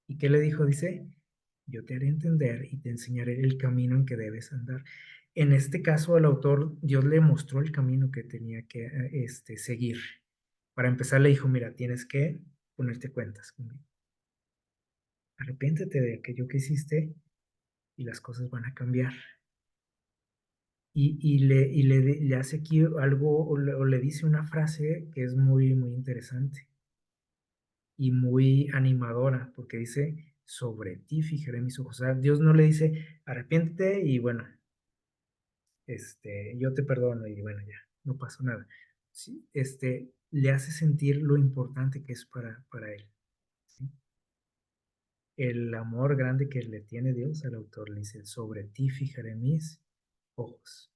¿Y qué le dijo? Dice, yo te haré entender y te enseñaré el camino en que debes andar. En este caso, el autor, Dios le mostró el camino que tenía que seguir. Para empezar, le dijo, mira, tienes que ponerte cuentas conmigo. Arrepiéntete de aquello que hiciste y las cosas van a cambiar. Le hace aquí algo o le dice una frase que es muy, muy interesante y muy animadora, porque dice, sobre ti fijaré mis ojos. O sea, Dios no le dice, arrepiéntete y bueno, yo te perdono y bueno, ya, no pasó nada. Sí, le hace sentir lo importante que es para él. ¿Sí? El amor grande que le tiene Dios al autor le dice, sobre ti fijaré mis ojos.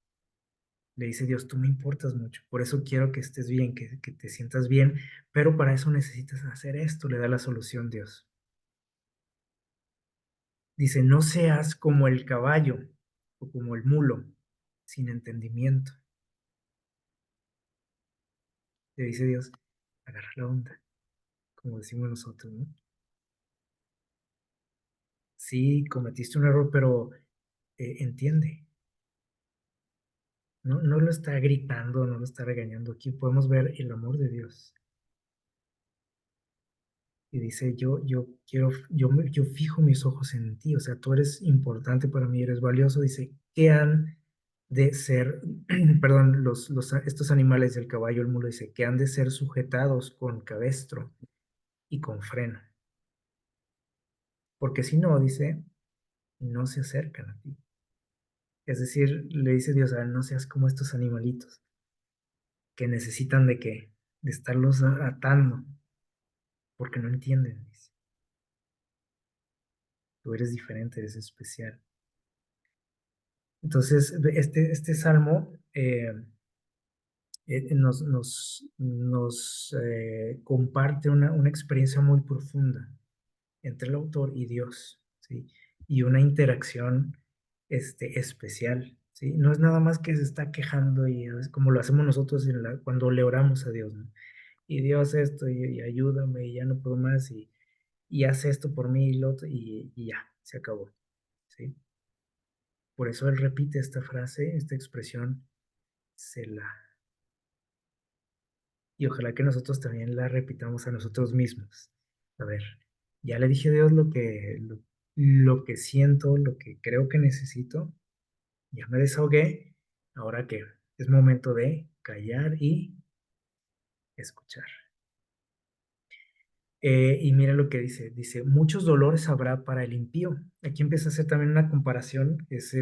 Le dice Dios, tú me importas mucho, por eso quiero que estés bien, que te sientas bien, pero para eso necesitas hacer esto, le da la solución Dios. Dice, no seas como el caballo o como el mulo, sin entendimiento. Le dice Dios, agarra la onda, como decimos nosotros, ¿no? Sí, cometiste un error, pero entiende. No, no lo está gritando, no lo está regañando. Aquí podemos ver el amor de Dios. Y dice, yo quiero, yo fijo mis ojos en ti, o sea, tú eres importante para mí, eres valioso. Dice, ¿qué han de ser, perdón, estos animales del caballo, el mulo, dice, que han de ser sujetados con cabestro y con freno? Porque si no, dice, no se acercan a ti. Es decir, le dice Dios, no seas como estos animalitos que necesitan de estarlos atando, porque no entienden. Dice. Tú eres diferente, eres especial. Entonces, este salmo nos comparte una experiencia muy profunda entre el autor y Dios, ¿sí? Y una interacción especial, ¿sí? No es nada más que se está quejando y es como lo hacemos nosotros cuando le oramos a Dios, ¿no? Y Dios esto, y ayúdame, y ya no puedo más, y haz esto por mí y lo otro, y ya, se acabó, ¿sí? Por eso él repite esta frase, esta expresión, Selah. Y ojalá que nosotros también la repitamos a nosotros mismos. A ver, ya le dije a Dios lo que siento, lo que creo que necesito, ya me desahogué, ahora que es momento de callar y escuchar. Y mira lo que dice, muchos dolores habrá para el impío. Aquí empieza a hacer también una comparación, que es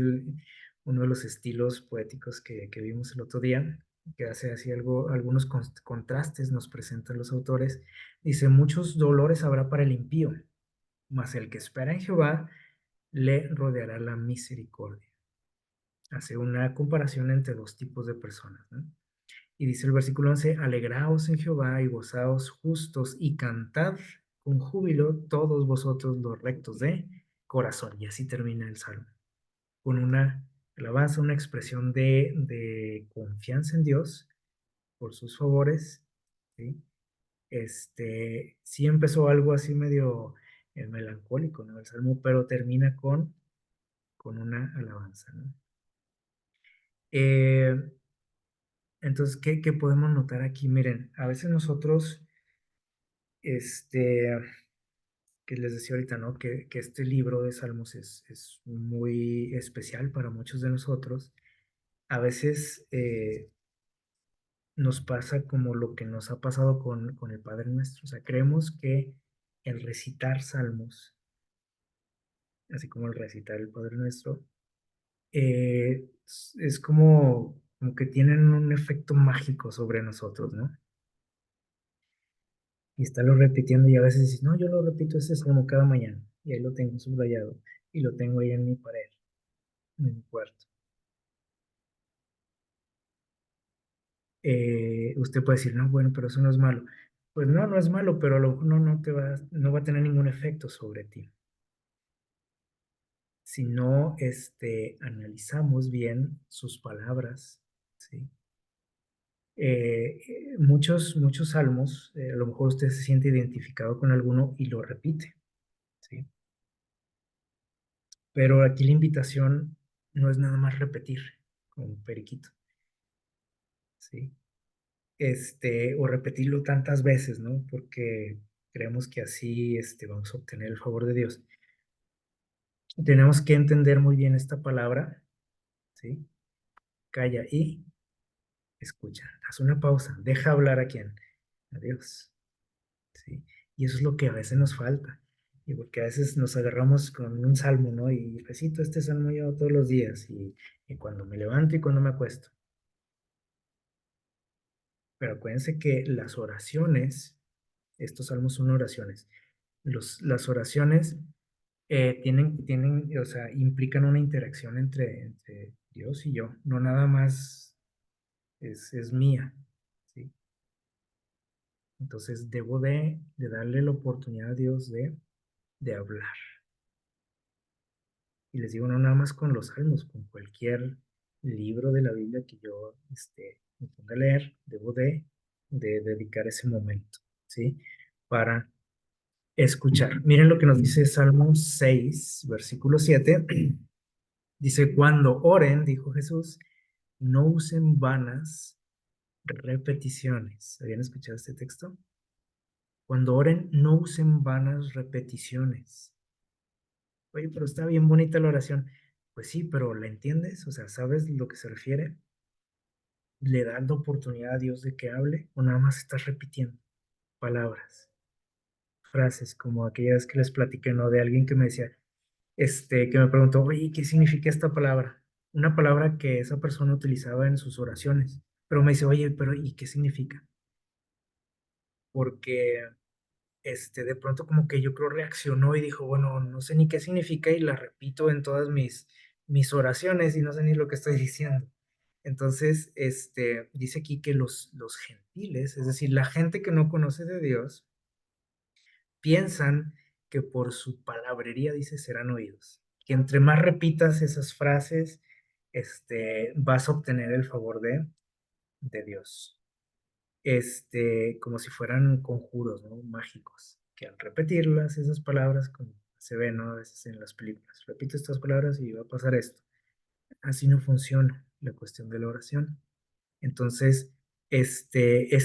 uno de los estilos poéticos que vimos el otro día, que hace así algunos contrastes, nos presentan los autores. Dice, muchos dolores habrá para el impío, mas el que espera en Jehová le rodeará la misericordia. Hace una comparación entre dos tipos de personas, ¿no? Y dice el versículo 11, alegraos en Jehová y gozaos justos y cantad con júbilo todos vosotros los rectos de corazón. Y así termina el salmo, con una alabanza, una expresión de confianza en Dios por sus favores, ¿sí? Sí empezó algo así medio melancólico, ¿no? El salmo, pero termina con una alabanza, ¿no? Eh, entonces, ¿qué podemos notar aquí? Miren, a veces nosotros este, que les decía ahorita, ¿no? Que este libro de Salmos es muy especial para muchos de nosotros. A veces nos pasa como lo que nos ha pasado con el Padre Nuestro. O sea, creemos que el recitar Salmos, así como el recitar el Padre Nuestro, es como que tienen un efecto mágico sobre nosotros, ¿no? Y estarlo repitiendo y a veces dices, no, yo lo repito ese salmo cada mañana y ahí lo tengo subrayado y lo tengo ahí en mi pared, en mi cuarto. Usted puede decir, no, bueno, pero eso no es malo. Pues no, no es malo, pero a lo mejor no va a tener ningún efecto sobre ti. Si no analizamos bien sus palabras, ¿sí? Muchos salmos, a lo mejor usted se siente identificado con alguno y lo repite, ¿sí? Pero aquí la invitación no es nada más repetir, como un periquito, ¿sí? O repetirlo tantas veces, ¿no? Porque creemos que así vamos a obtener el favor de Dios. Tenemos que entender muy bien esta palabra, ¿sí? Calla y escucha. Haz una pausa, deja hablar a quién, a Dios, ¿sí? Y eso es lo que a veces nos falta. Y porque a veces nos agarramos con un salmo, ¿no? Y recito este salmo yo todos los días, y cuando me levanto y cuando me acuesto. Pero acuérdense que las oraciones, estos salmos son oraciones. Las oraciones o sea, implican una interacción entre Dios y yo, no nada más es mía, ¿sí? Entonces debo de darle la oportunidad a Dios de hablar. Y les digo, no nada más con los salmos, con cualquier libro de la Biblia que yo me ponga a leer, debo de dedicar ese momento, ¿sí? Para escuchar. Miren lo que nos dice Salmo 6, versículo 7. Dice, cuando oren, dijo Jesús, no usen vanas repeticiones. ¿Habían escuchado este texto? Cuando oren, no usen vanas repeticiones. Oye, pero está bien bonita la oración. Pues sí, pero ¿la entiendes? O sea, ¿sabes lo que se refiere? ¿Le das la oportunidad a Dios de que hable o nada más estás repitiendo palabras, frases, como aquella vez que les platiqué, ¿no? De alguien que me decía, que me preguntó, oye, ¿qué significa esta palabra? una palabra que esa persona utilizaba en sus oraciones. Pero me dice, oye, pero ¿y qué significa? Porque de pronto como que yo creo reaccionó y dijo, bueno, no sé ni qué significa y la repito en todas mis oraciones y no sé ni lo que estoy diciendo. Entonces, dice aquí que los gentiles, es decir, la gente que no conoce de Dios, piensan que por su palabrería, dice, serán oídos. Que entre más repitas esas frases, vas a obtener el favor de Dios. Como si fueran conjuros, ¿no? Mágicos, que al repetirlas, esas palabras, como se ve, ¿no? A veces en las películas, repito estas palabras y va a pasar esto. Así no funciona la cuestión de la oración. Entonces, es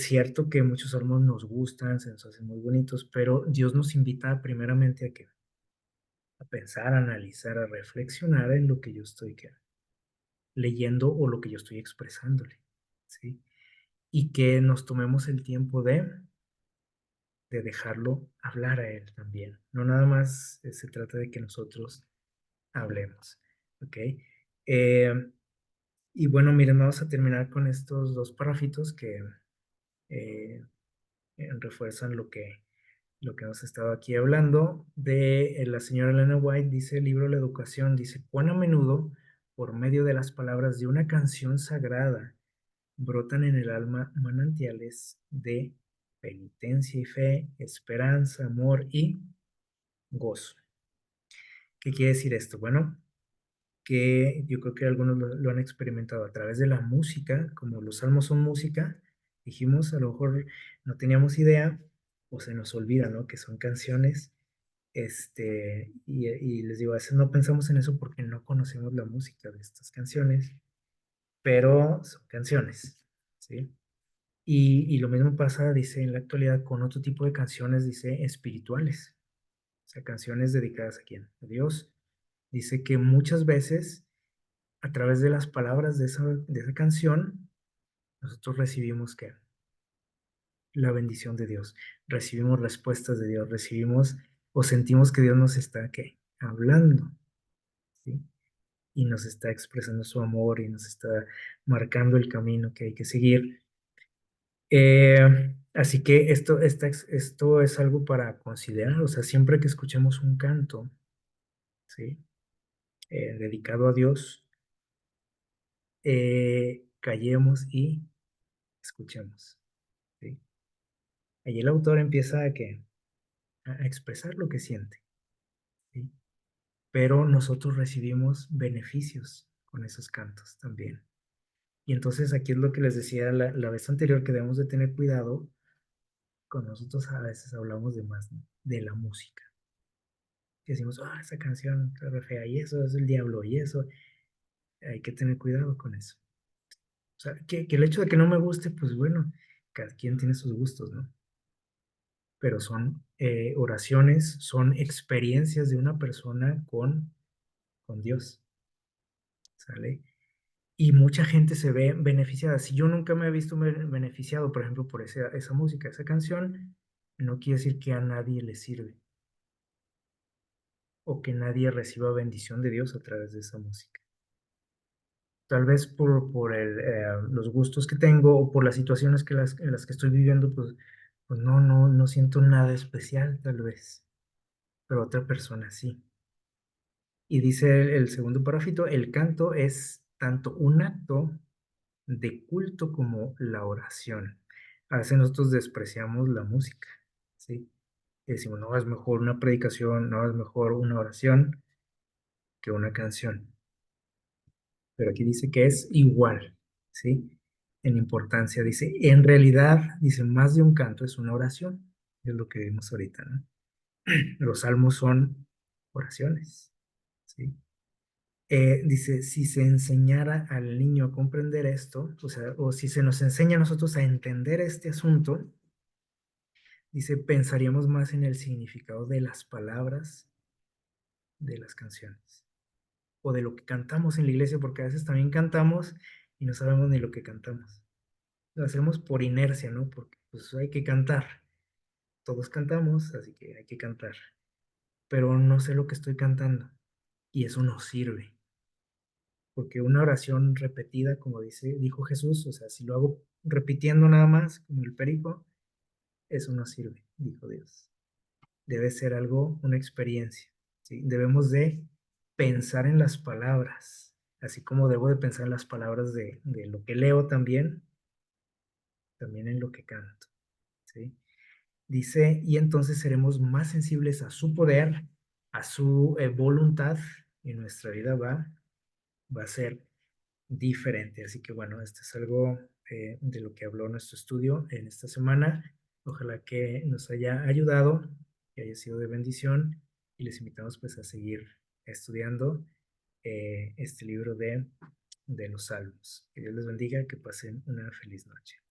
cierto que muchos salmos nos gustan, se nos hacen muy bonitos, pero Dios nos invita primeramente a que a pensar, a analizar, a reflexionar en lo que yo estoy leyendo o lo que yo estoy expresándole, ¿sí? Y que nos tomemos el tiempo de dejarlo hablar a él también. No nada más se trata de que nosotros hablemos, ¿ok? Eh, y bueno, miren, vamos a terminar con estos dos párrafitos que eh, refuerzan lo que hemos estado aquí hablando. De la señora Elena White, dice el libro La Educación, dice, cuán a menudo, por medio de las palabras de una canción sagrada, brotan en el alma manantiales de penitencia y fe, esperanza, amor y gozo. ¿Qué quiere decir esto? Bueno, que yo creo que algunos lo han experimentado a través de la música, como los salmos son música, dijimos, a lo mejor no teníamos idea o se nos olvida, ¿no? Que son canciones, y les digo, a veces no pensamos en eso porque no conocemos la música de estas canciones, pero son canciones, ¿sí? Y lo mismo pasa, dice, en la actualidad con otro tipo de canciones, dice, espirituales, o sea, canciones dedicadas a quién, a Dios. Dice que muchas veces a través de las palabras de esa canción, nosotros recibimos ¿qué? La bendición de Dios, recibimos respuestas de Dios, recibimos o sentimos que Dios nos está ¿qué? Hablando, ¿sí? Y nos está expresando su amor y nos está marcando el camino que hay que seguir. Así que esto es algo para considerar, o sea, siempre que escuchemos un canto, ¿sí? Dedicado a Dios, callemos y escuchemos, ¿sí? Allí el autor empieza a expresar lo que siente, ¿sí? Pero nosotros recibimos beneficios con esos cantos también. Y entonces aquí es lo que les decía la vez anterior, que debemos de tener cuidado con nosotros a veces hablamos de más, ¿no? De la música. Que decimos, esa canción está re fea y eso es el diablo y eso, hay que tener cuidado con eso. O sea, que el hecho de que no me guste, pues bueno, cada quien tiene sus gustos, ¿no? Pero son oraciones, son experiencias de una persona con Dios, ¿sale? Y mucha gente se ve beneficiada. Si yo nunca me he visto beneficiado, por ejemplo, por esa música, esa canción, no quiere decir que a nadie le sirve o que nadie reciba bendición de Dios a través de esa música. Tal vez por los gustos que tengo o por las situaciones en las que estoy viviendo, pues no siento nada especial, tal vez, pero otra persona sí. Y dice el segundo párrafo, el canto es tanto un acto de culto como la oración. A veces nosotros despreciamos la música, ¿sí? Y decimos, no, es mejor una predicación, no, es mejor una oración que una canción. Pero aquí dice que es igual, ¿sí? En importancia, dice, en realidad, dice, más de un canto es una oración, es lo que vimos ahorita, ¿no? Los salmos son oraciones, ¿sí? Dice, si se enseñara al niño a comprender esto, o sea, o si se nos enseña a nosotros a entender este asunto, dice, pensaríamos más en el significado de las palabras de las canciones o de lo que cantamos en la iglesia, porque a veces también cantamos y no sabemos ni lo que cantamos. Lo hacemos por inercia, ¿no? Porque pues hay que cantar. Todos cantamos, así que hay que cantar. Pero no sé lo que estoy cantando y eso no sirve. porque una oración repetida, como dijo Jesús, o sea, si lo hago repitiendo nada más, como el perico, eso no sirve, dijo Dios. Debe ser algo, una experiencia, ¿sí? Debemos de pensar en las palabras, así como debo de pensar en las palabras de lo que leo también, también en lo que canto, ¿sí? Dice, y entonces seremos más sensibles a su poder, a su voluntad, y nuestra vida va a ser diferente. Así que bueno, esto es algo de lo que habló nuestro estudio en esta semana. Ojalá que nos haya ayudado, que haya sido de bendición y les invitamos pues a seguir estudiando este libro de los Salmos. Que Dios les bendiga, que pasen una feliz noche.